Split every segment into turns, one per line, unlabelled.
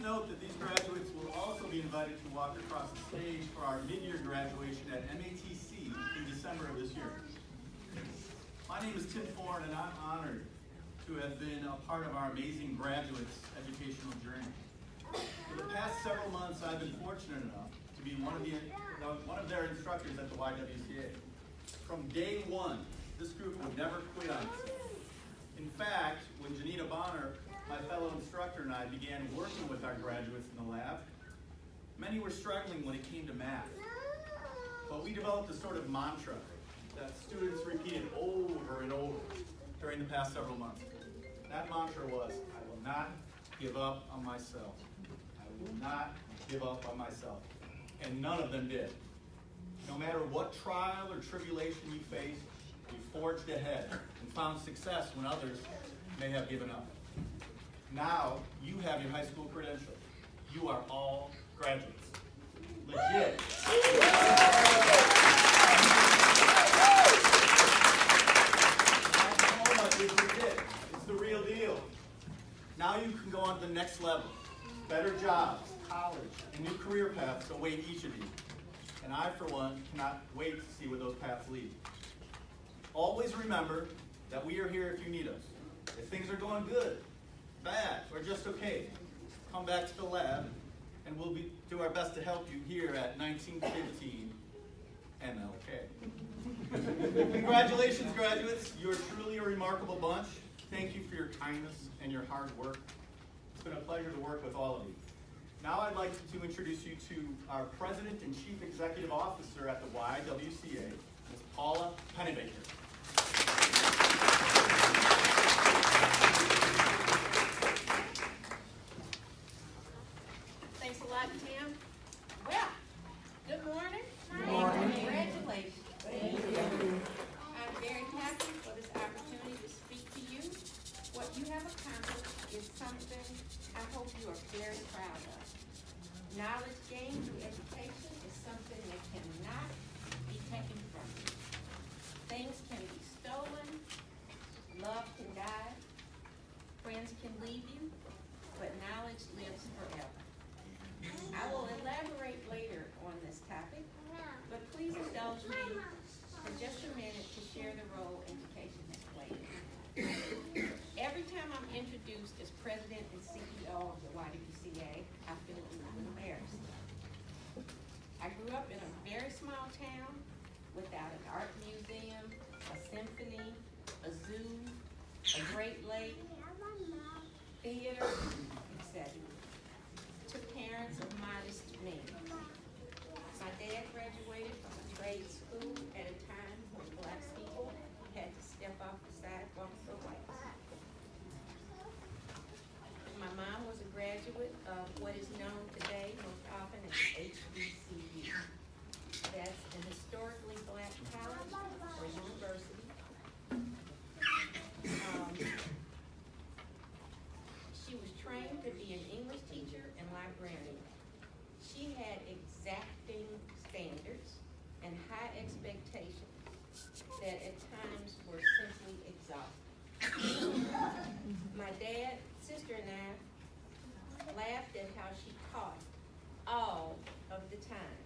note that these graduates will also be invited to walk across the stage for our mid-year graduation at MATC in December of this year. My name is Tim Foran, and I'm honored to have been a part of our amazing graduates' educational journey. For the past several months, I've been fortunate enough to be one of their instructors at the YWCA. From day one, this group would never quit on us. In fact, when Janita Bonner, my fellow instructor, and I began working with our graduates in the lab, many were struggling when it came to math. But we developed a sort of mantra that students repeated over and over during the past several months. That mantra was, I will not give up on myself. I will not give up on myself. And none of them did. No matter what trial or tribulation you faced, you forged ahead and found success when others may have given up. Now, you have your high school credentials. You are all graduates. Legit. It's the real deal. Now you can go on to the next level. Better jobs, college, and new career paths await each of you. And I, for one, cannot wait to see where those paths lead. Always remember that we are here if you need us. If things are going good, bad, or just okay, come back to the lab, and we'll do our best to help you here at 1915 MLK. Congratulations, graduates. You are truly a remarkable bunch. Thank you for your kindness and your hard work. It's been a pleasure to work with all of you. Now I'd like to introduce you to our President and Chief Executive Officer at the YWCA, Ms. Paula Pennebaker.
Thanks a lot, Tim. Well, good morning.
Good morning.
Congratulations.
Thank you.
I'm very happy for this opportunity to speak to you. What you have accomplished is something I hope you are very proud of. Knowledge gained through education is something that cannot be taken from you. Things can be stolen, love can die, friends can leave you, but knowledge lives forever. I will elaborate later on this topic, but please indulge me for just a minute to share the role education has played. Every time I'm introduced as President and CEO of the YWCA, I feel a little embarrassed. I grew up in a very small town without an art museum, a symphony, a zoo, a Great Lake, theater, etc. To parents of modest means. My dad graduated from a trade school at a time when black people had to step off the sidewalk for whites. My mom was a graduate of what is known today most often as HBCU. That's an historically black college or university. She was trained to be an English teacher and librarian. She had exacting standards and high expectations that at times were simply exhausting. My dad, sister, and I laughed at how she taught all of the time.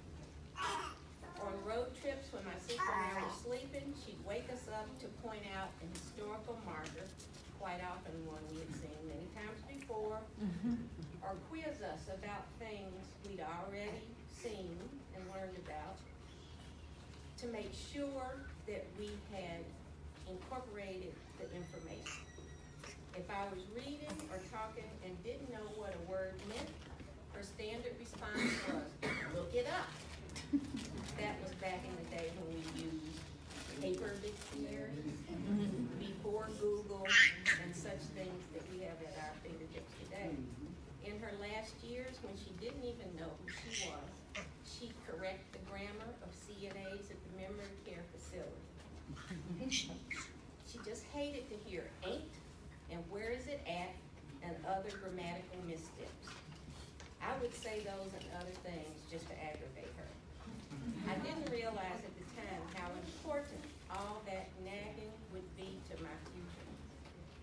On road trips when my sister and I were sleeping, she'd wake us up to point out an historical marker, quite often one we had seen many times before, or quiz us about things we'd already seen and learned about, to make sure that we had incorporated the information. If I was reading or talking and didn't know what a word meant, her standard response was, look it up. That was back in the day when we used paper dictionaries, before Google and such things that we have at our fingertips today. In her last years, when she didn't even know who she was, she'd correct the grammar of CNAs at the memory care facility. She just hated to hear ain't and where is it at and other grammatical missteps. I would say those and other things just to aggravate her. I didn't realize at the time how important all that nagging would be to my future.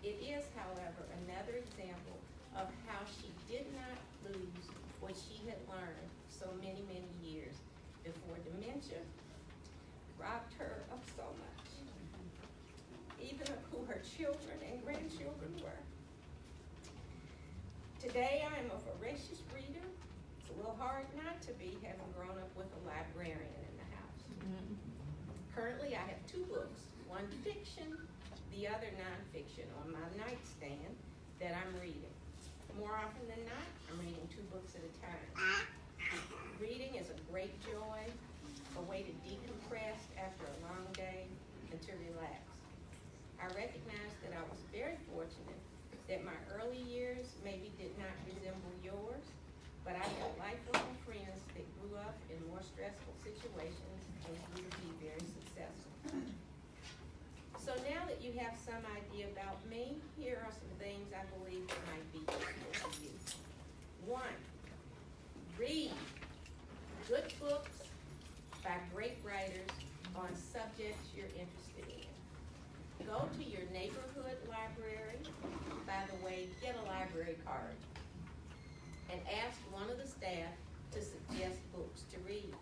It is, however, another example of how she did not lose children and grandchildren were. Today I am a voracious reader. It's a little hard not to be, having grown up with a librarian in the house. Currently I have 2 books, one fiction, the other nonfiction on my nightstand that I'm reading. More often than not, I'm reading 2 books at a time. Reading is a great joy, a way to decompress after a long day and to relax. I recognize that I was very fortunate that my early years maybe did not resemble yours, but I have lifelong friends that grew up in more stressful situations and grew to be very successful. So now that you have some idea about me, here are some things I believe that might be useful to you. 1, read good books by great writers on subjects you're interested in. Go to your neighborhood library. By the way, get a library card and ask one of the staff to suggest books to read.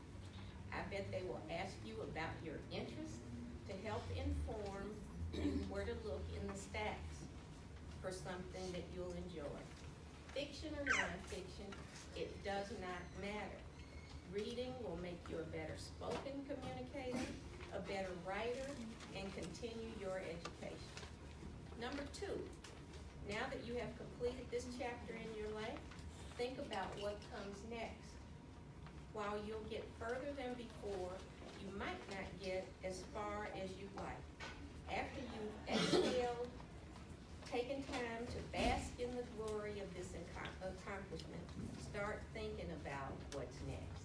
I bet they will ask you about your interests to help inform you where to look in the stacks for something that you'll enjoy. Fiction or nonfiction, it does not matter. Reading will make you a better spoken communicator, a better writer, and continue your education. Number 2, now that you have completed this chapter in your life, think about what comes next. While you'll get further than before, you might not get as far as you'd like. After you've exhaled, taken time to bask in the glory of this accomplishment, start thinking about what's next.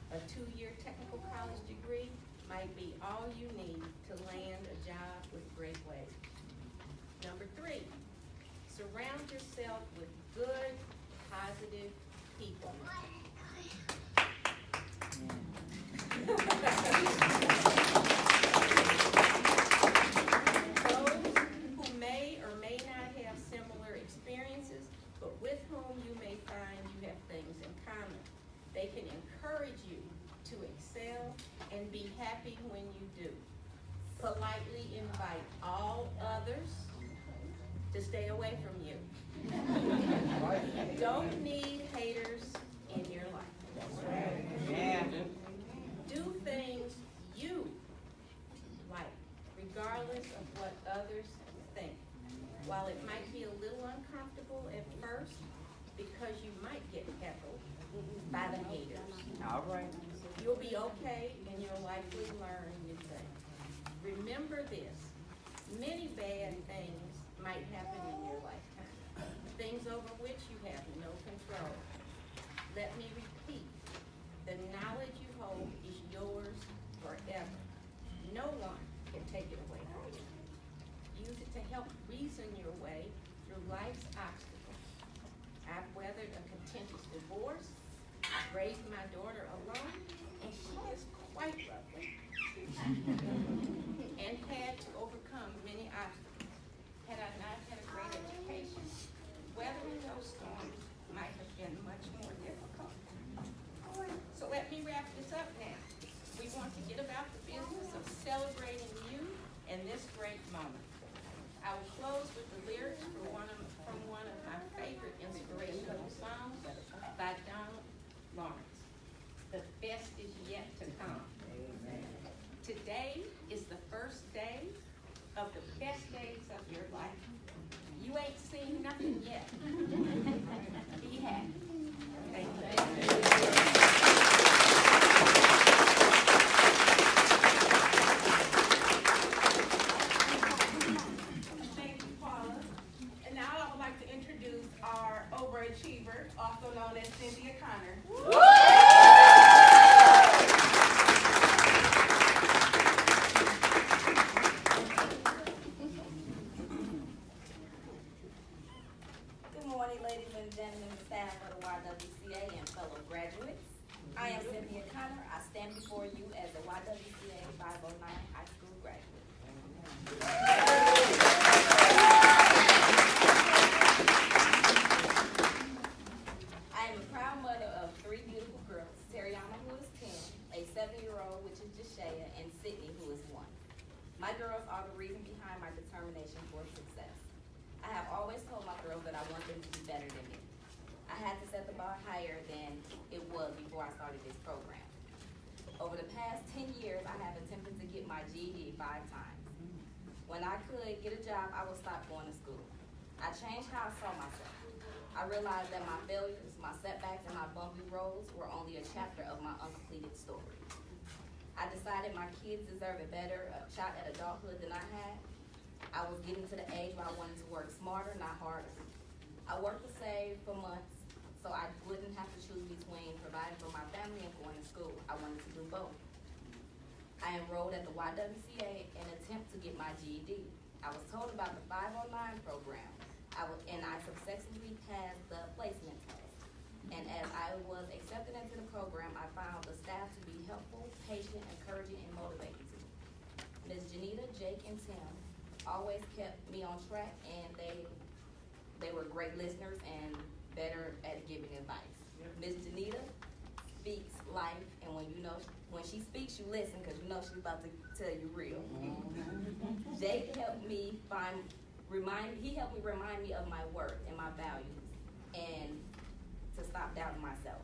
A 2-year technical college degree might be all you need to land a job with great wage. Number 3, surround yourself with good, positive people. Those who may or may not have similar experiences, but with whom you may find you have things in common. They can encourage you to excel and be happy when you do. Politely invite all others to stay away from you. Don't need haters in your life.
Yeah.
Do things you like, regardless of what others think. While it might be a little uncomfortable at first, because you might get heckled by the haters,
All right.
you'll be okay and you'll likely learn new things. Remember this, many bad things might happen in your lifetime, things over which you have no control. Let me repeat, the knowledge you hold is yours forever. No one can take it away from you. Use it to help reason your way through life's obstacles. I've weathered a contentious divorce, raised my daughter alone, and she is quite lovely, and had to overcome many obstacles. Had I not had a great education, weathering those storms might have been much more difficult. So let me wrap this up now. We want to get about the business of celebrating you and this great moment. I will close with the lyrics from one of my favorite inspirational songs by Donald Lawrence. The best is yet to come. Today is the first day of the best days of your life. You ain't seen nothing yet. Be happy. Thank you.
Thank you, Paula. And now I would like to introduce our overachiever, also known as Cynthia Connor.
Good morning, ladies and gentlemen, staff of the YWCA and fellow graduates. I am Cynthia Connor. I stand before you as a YWCA 509 high school graduate. I am a proud mother of 3 girls are the reason behind my determination for success. I have always told my girls that I want them to be better than me. I had to set the bar higher than it was before I started this program. Over the past 10 years, I have attempted to get my GED 5 times. When I could get a job, I would stop going to school. I changed how I saw myself. I realized that my failures, my setbacks, and my bumpy roads were only a chapter of my uncompleted story. I decided my kids deserve a better shot at adulthood than I had. I was getting to the age where I wanted to work smarter, not harder. I worked to save for months so I wouldn't have to choose between providing for my family and going to school. I wanted to do both. I enrolled at the YWCA in an attempt to get my GED. I was told about the 509 program, and I successfully passed the placement test. And as I was accepted into the program, I found the staff to be helpful, patient, encouraging, and motivating to me. Ms. Janita, Jake, and Tim always kept me on track, and they were great listeners and better at giving advice. Ms. Janita speaks life, and when she speaks, you listen, because you know she's about to tell you real. Jake helped me remind me of my worth and my values, and to stop doubting myself.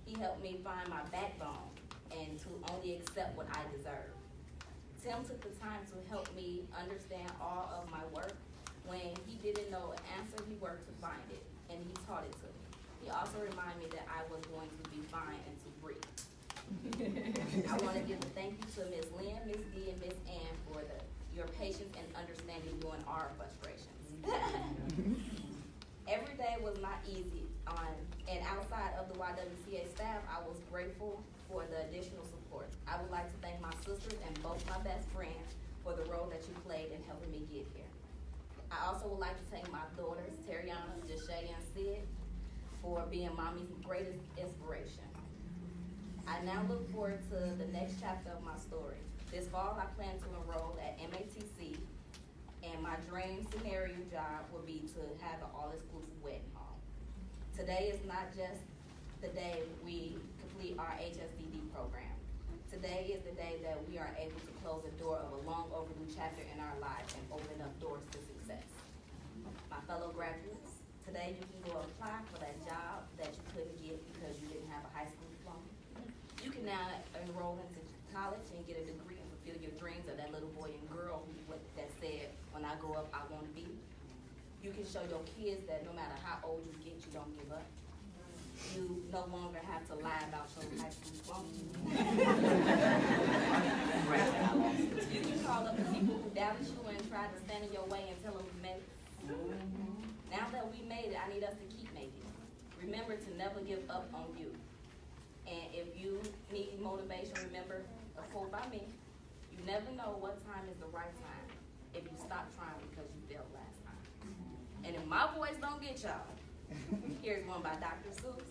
He helped me find my backbone and to only accept what I deserve. Tim took the time to help me understand all of my work. When he didn't know an answer, he worked to find it, and he taught it to me. He also reminded me that I was going to be fine and to breathe. I want to give a thank you to Ms. Lynn, Ms. D, and Ms. Ann for your patience and understanding during our frustrations. Every day was not easy, and outside of the YWCA staff, I was grateful for the additional support. I would like to thank my sisters and both my best friends for the role that you played in helping me get here. I also would like to thank my daughters, Terriana, Jashay, and Sid, for being mommy's greatest inspiration. I now look forward to the next chapter of my story. This fall, I plan to enroll at MATC, and my dream scenario job would be to have an all-exclusive wedding hall. Today is not just the day we complete our HSED program. Today is the day that we are able to close the door of a long overdue chapter in our lives and open up doors to success. My fellow graduates, today you can go apply for that job that you couldn't get because you didn't have a high school diploma. You can now enroll into college and get a degree and fulfill your dreams of that little boy and girl that said, when I grow up, I want to be. You can show your kids that no matter how old you get, you don't give up. You no longer have to lie about your high school diploma. You can call up the people who doubted you and tried to stand in your way and tell them we made it. Now that we made it, I need us to keep making it. Remember to never give up on you. And if you need motivation, remember a quote by me: you never know what time is the right time if you stop trying because you failed last time. And if my voice don't get y'all, here's one by Dr. Seuss.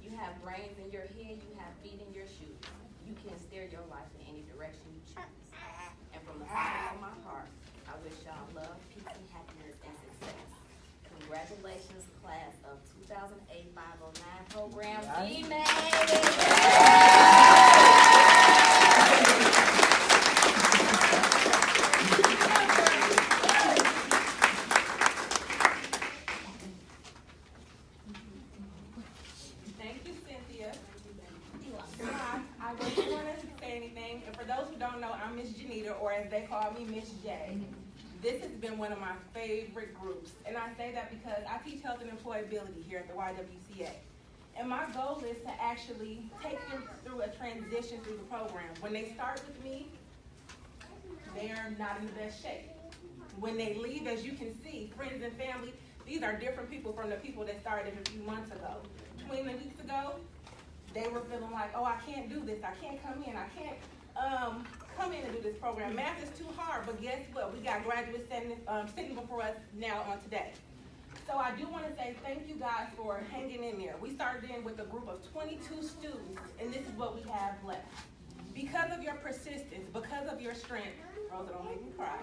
You have brains in your head, you have feet in your shoes. You can steer your life in any direction you choose. And from the bottom of my heart, I wish y'all love, peace, and happiness and success. Congratulations, class of 2008 509 program. We made it!
I wasn't going to say anything, and for those who don't know, I'm Miss Janita, or as they call me, Miss J. This has been one of my favorite groups, and I say that because I teach health and employability here at the YWCA. And my goal is to actually take them through a transition through the program. When they start with me, they are not in the best shape. When they leave, as you can see, friends and family, these are different people from the people that started a few months ago. 20 weeks ago, they were feeling like, oh, I can't do this, I can't come in, I can't come in and do this program. Math is too hard, but guess what? We got graduates sitting before us now on today. So I do want to say thank you guys for hanging in there. We started in with a group of 22 students, and this is what we have left. Because of your persistence, because of your strength, Rosa, don't make me cry.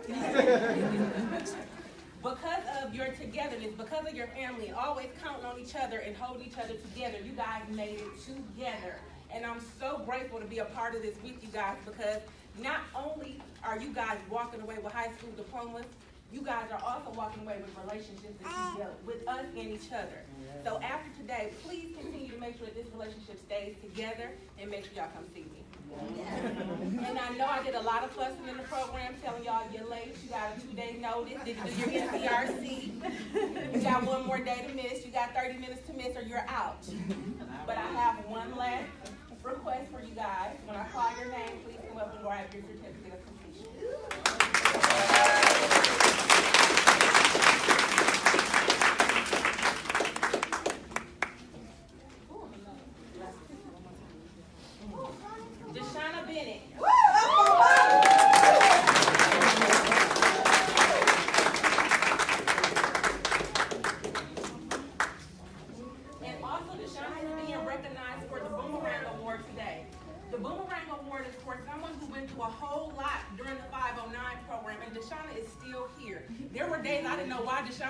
Because of your togetherness, because of your family, and always counting on each other and holding each other together, you guys made it together. And I'm so grateful to be a part of this with you guys, because not only are you guys walking away with high school diplomas, you guys are also walking away with relationships that you built with us and each other. So after today, please continue to make sure that this relationship stays together and make sure y'all come see me. And I know I did a lot of fussing in the program, telling y'all you're late, you got a 2-day notice, did you do your NCRC? You got 1 more day to miss, you got 30 minutes to miss or you're out. But I have one last request for you guys. When I call your name, please come up and grab your certificate of completion.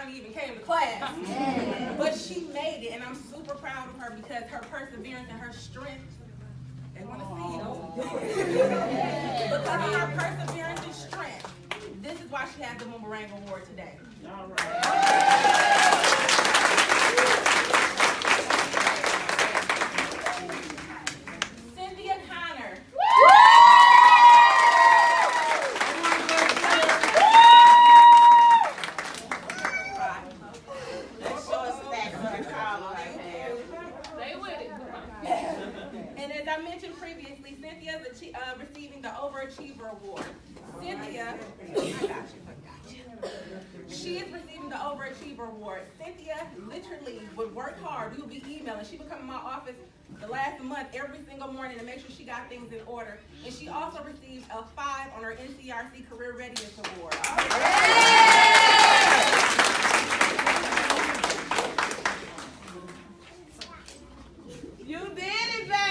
Even came to class, but she made it, and I'm super proud of her because her perseverance and her strength. They want to see it. Because of her perseverance and strength, this is why she has the Boomerang Award today. All right. Receiving the Overachiever Award. Cynthia, she is receiving the Overachiever Award. Cynthia literally would work hard. We would be emailing. She would come to my office the last month every single morning to make sure she got things in order. And she also received a 5 on her NCRC Career Readiness Award. You did it, babe!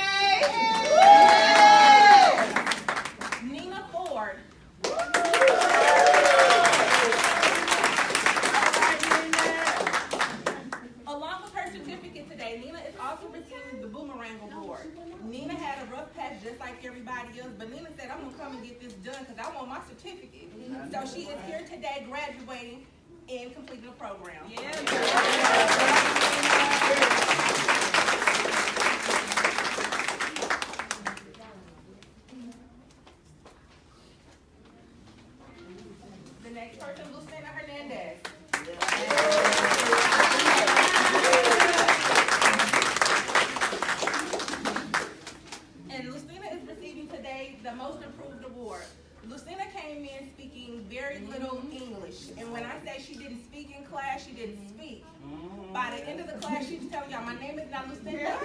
Just like everybody else, but Nina said, I'm going to come and get this done because I want my certificate. So she is here today graduating and completing the program. Yeah. The next person, Lucinda Hernandez. The Most Improved Award. Lucina came in speaking very little English, and when I say she didn't speak in class, she didn't speak. By the end of the class, she was telling y'all, my name is not Lucinda.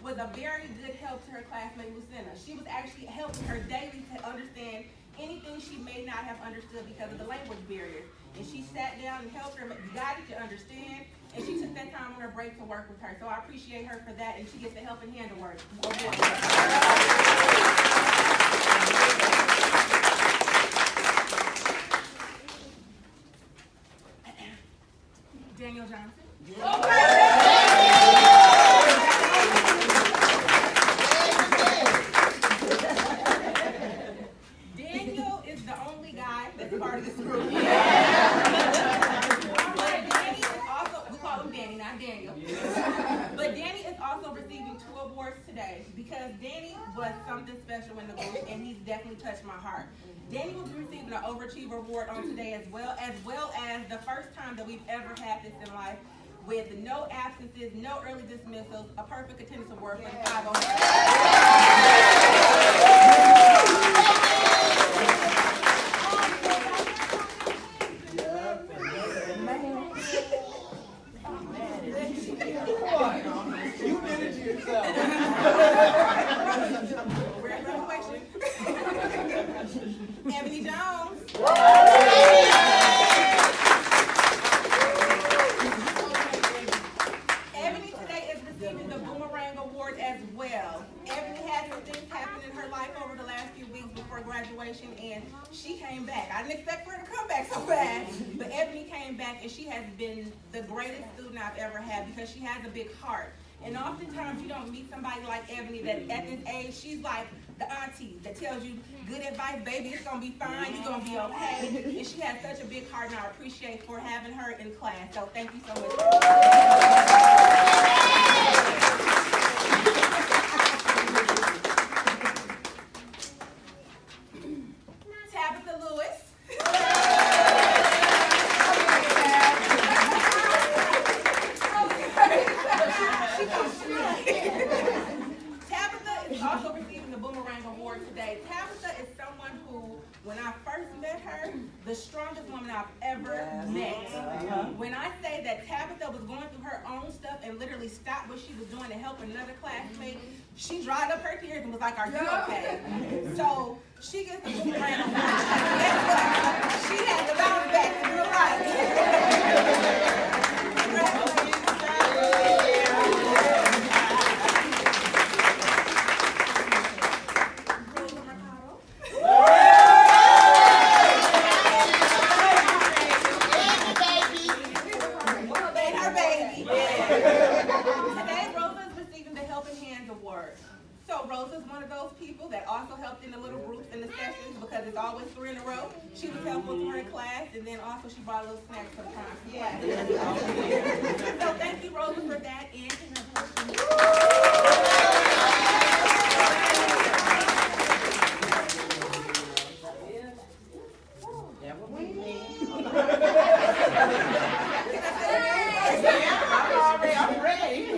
Was a very good help to her classmate Lucinda. She was actually helping her daily to understand anything she may not have understood because of the language barrier. And she sat down and helped her, guided to understand, and she took that time on her break to work with her. So I appreciate her for that, and she gets a helping hand award. Daniel Johnson. Daniel is the only guy that's part of this group. But Danny is also, we call him Danny, not Daniel. But Danny is also receiving 2 awards today because Danny was something special in the group, and he's definitely touched my heart. Danny will be receiving an Overachiever Award on today as well as the first time that we've ever had this in life, with no absences, no early dismissals, a perfect attendance award for the 509.
You did it to yourself.
Graduation. expect for her to come back so fast. But Ebony came back, and she has been the greatest student I've ever had because she has a big heart. And oftentimes you don't meet somebody like Ebony that at this age, she's like the auntie that tells you good advice, baby, it's gonna be fine, you're gonna be okay. And she has such a big heart, and I appreciate for having her in class. So thank you so much. Tabitha Lewis. Tabitha is also receiving the Boomerang Award today. Tabitha is someone who, when I first met her, the strongest woman I've ever met. When I say that Tabitha was going through her own stuff and literally stopped what she was doing to help another classmate, she dried up her tears and was like, "Are you okay?" So she gets the Boomerang Award. Guess what? She had to bounce back in real life. So Rosa's one of those people that also helped in the little groups in the sessions because it's always 3 in a row. She was helpful to her class, and then also she brought a little snacks for the time. Yeah. So thank you, Rosa, for that. And
I'm ready.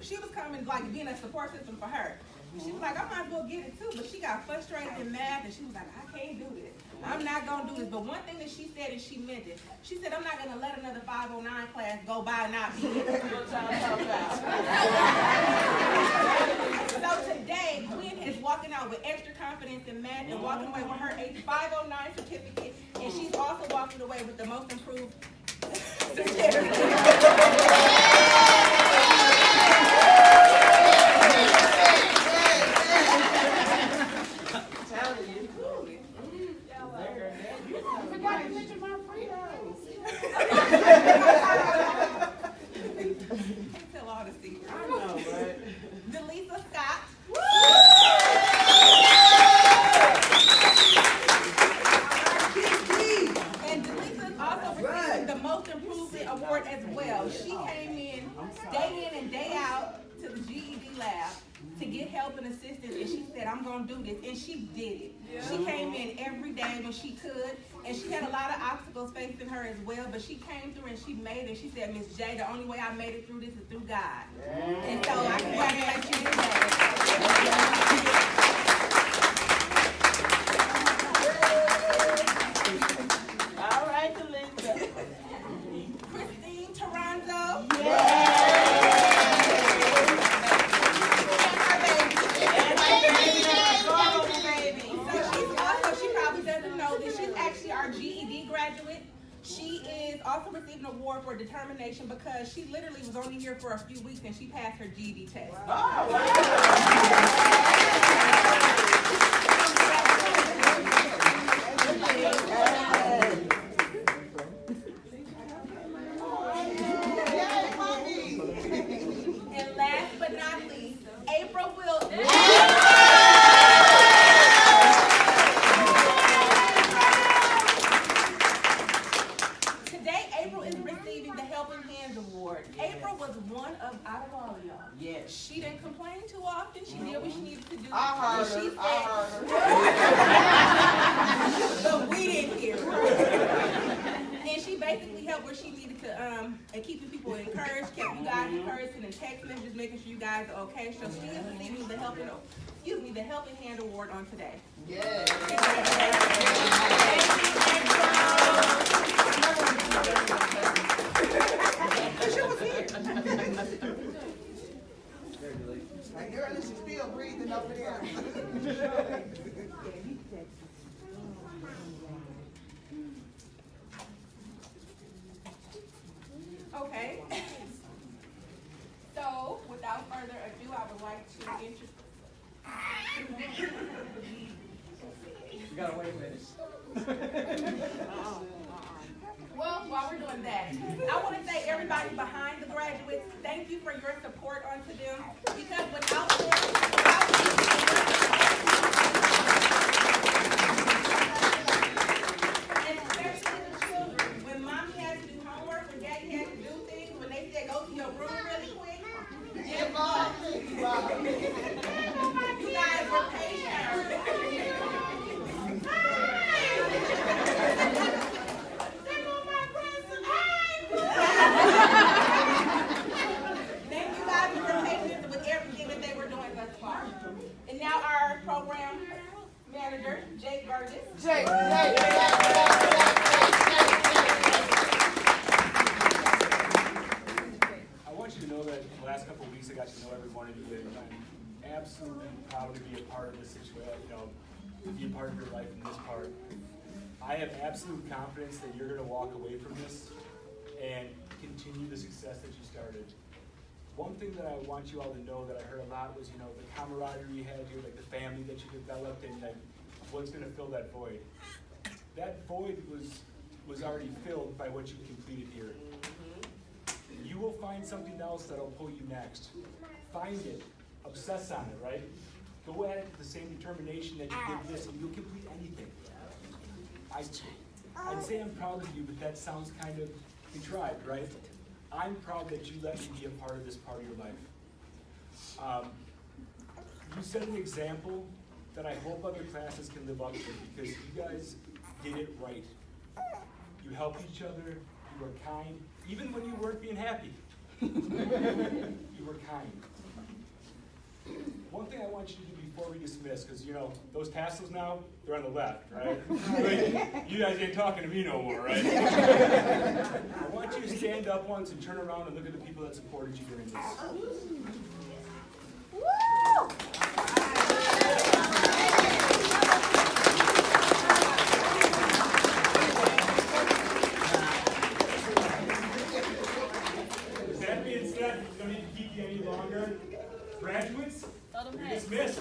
she was coming like being a support system for her. She was like, I might as well get it too, but she got frustrated in math and she was like, I can't do this. I'm not gonna do this. But one thing that she said and she meant it. She said, I'm not gonna let another 509 class go by and not be here. So today, Gwen is walking out with extra confidence in math and walking away with her 509 certificate, and she's also walking away with the most improved certificate. Tell all the secrets. I know, right? Delisa Scott. And Delisa is also receiving the Most Improvement Award as well. She came in and day out to the GED lab to get help and assistance, and she said, I'm going to do this, and she did it. Yeah. She came in every day when she could, and she had a lot of obstacles facing her as well, but she came through and she made it. She said, Miss J, the only way I made it through this is through God. Yeah. And so I congratulate you today.
All right, Delisa.
Christine Toronto.
Yeah.
Our GED graduate. She is also receiving an award for determination because she literally was only here for a few weeks and she passed her GED test.
Wow.
And last but not least, April Wilson. April was one of, out of all of y'all.
Yes.
She didn't complain too often. She did what she needed to do.
I heard her.
But we didn't hear her. And she basically helped where she needed to, and keeping people encouraged, kept you guys encouraged, and text messages, making sure you guys are okay. So she is receiving the Helping Hand Award on today.
Yes.
She was here.
Hey, girl, she's still breathing up in there.
Well, while we're doing that, I want to thank everybody behind the graduates. Thank you for your support onto them, because without them, and especially the children, when mommy had to do homework, when daddy had to do things, when they said go to your room really quick, you guys were patient. Thank you guys for your patience with everything that they were doing thus far. And now our program manager, Jake Burgess.
I want you to know that the last couple of weeks I got to know every one of you, and I'm absolutely proud to be a part of this situation, be a part of your life in this part. I have absolute confidence that you're going to walk away from this and continue the success that you started. One thing that I want you all to know that I heard a lot was, the camaraderie you had here, like the family that you developed, and like what's going to fill that void. That void was already filled by what you completed here. You will find something else that'll pull you next. Find it, obsess on it, right? Go at it with the same determination that you did this, and you'll complete anything. I'd say I'm proud of you, but that sounds kind of contrived, right? I'm proud that you let me be a part of this part of your life. You set an example that I hope other classes can live up to, because you guys did it right. You helped each other, you were kind, even when you weren't being happy. You were kind. One thing I want you to do before we dismiss, because those tassels now, they're on the left, right? You guys ain't talking to me no more, right? I want you to stand up once and turn around and look at the people that supported you during this. With that being said, we don't need to keep you any longer. Graduates, you're dismissed.